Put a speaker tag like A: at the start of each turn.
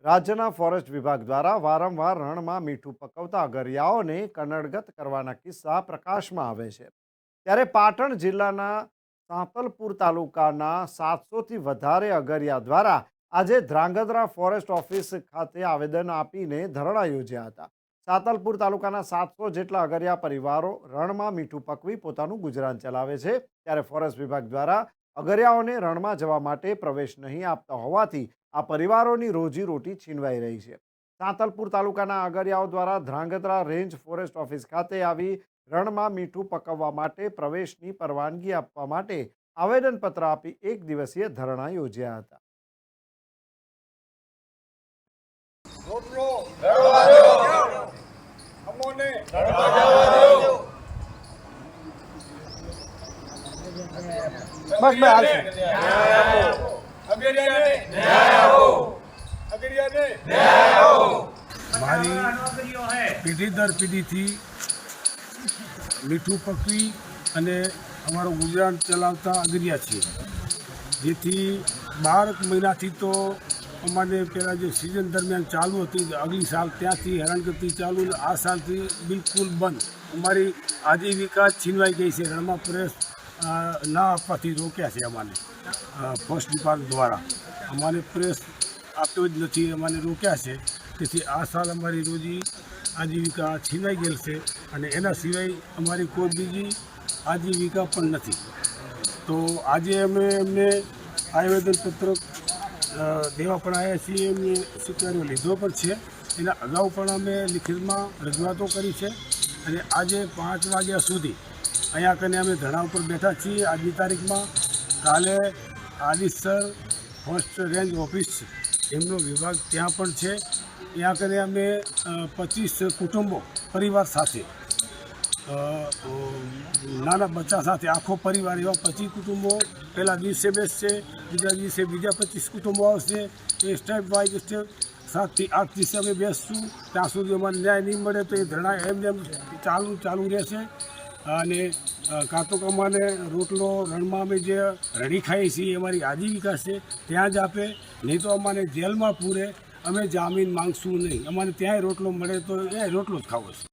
A: રાજ્યના ફોરેસ્ટ વિભાગ દ્વારા વારંવાર રણમાં મીઠું પકવતા અગરિયાઓને કનડગત કરવાના કિસ્સા પ્રકાશમાં આવે છે. ત્યારે પાટણ જિલ્લાના સાંતલપુર તાલુકાના 700થી વધારે અગરિયા દ્વારા આજે ધ્રાંગધ્રા ફોરેસ્ટ ઓફિસ ખાતે આવેદન આપીને ધરણા યોજ્યા હતા. સાંતલપુર તાલુકાના 700 જેટલા અગરિયા પરિવારો રણમાં મીઠું પકવી પોતાનું ગુજરાન ચલાવે છે. ત્યારે ફોરેસ્ટ વિભાગ દ્વારા અગરિયાઓને રણમાં જવા માટે પ્રવેશ નહીં આપતા હોવાથી આ પરિવારોની રોજીરોટી છીનવાઈ રહી છે. સાંતલપુર તાલુકાના અગરિયાઓ દ્વારા ધ્રાંગધ્રા રેન્જ ફોરેસ્ટ ઓફિસ ખાતે આવી રણમાં મીઠું પકવવા માટે પ્રવેશની પરવાનગી આપવા માટે આવેદનપત્ર આપી એક દિવસીય ધરણા યોજ્યા હતા.
B: મારી પેઢી દર પેઢીથી મીઠું પકવી અને અમારું ગુજરાન ચલાવતા અગરિયા છીએ, જેથી 12 મહિનાથી તો અમારે પહેલાં જે સિઝન દરમિયાન ચાલુ હતી, અગલી સાલ ત્યાંથી હેરાનગતિ ચાલુ, આ સાલથી બિલકુલ બંધ. અમારી આજીવિકા છીનવાઈ ગઈ છે. રણમાં પ્રવેશ ના આપવાથી રોક્યા છે. અમારે ફોરેસ્ટ ડિપાર્ટમેન્ટ દ્વારા અમારે પ્રવેશ આપ્યો જ નથી, અમારે રોક્યા છે. તેથી આ સાલ અમારી રોજી આજીવિકા છીનવાઈ ગયેલ છે અને એના સિવાય અમારી કોઈ બીજી આજીવિકા પણ નથી. તો આજે અમે એમને આવેદનપત્ર દેવા પણ આવ્યા છીએ, એમને સ્વીકાર્યો લીધો પણ છે. એના અગાઉ પણ અમે લિખિતમાં રજૂઆતો કરી છે અને આજે 5 વાગ્યા સુધી અહીંયા કને અમે ધરણા ઉપર બેઠા છીએ. આજની તારીખમાં કાલે આદિસર ફોરેસ્ટ રેન્જ ઓફિસ છે, એમનો વિભાગ ત્યાં પણ છે. ત્યાં કને અમે 25 કુટુંબો પરિવાર સાથે, નાના બચ્ચા સાથે આખો પરિવાર, એવા 25 કુટુંબો પહેલા દિવસે બેસશે, બીજા દિવસે બીજા 25 કુટુંબો આવશે. એ સ્ટેપ બાય સ્ટેપ 7 થી 8 દિવસે અમે બેસશું. ત્યાં સુધી અમારે ન્યાય નહીં મળે તો એ ધરણા એમને ચાલુ રહેશે. અને કાં તો અમારે રોટલો રણમાં અમે જે રડી ખાઈએ છીએ, અમારી આજીવિકા છે, ત્યાં જ આપે, નહીં તો અમારે જેલમાં પૂરે. અમે જામીન માંગશું નહીં. અમારે ત્યાંય રોટલો મળે તો એ રોટલો જ ખાવો છે.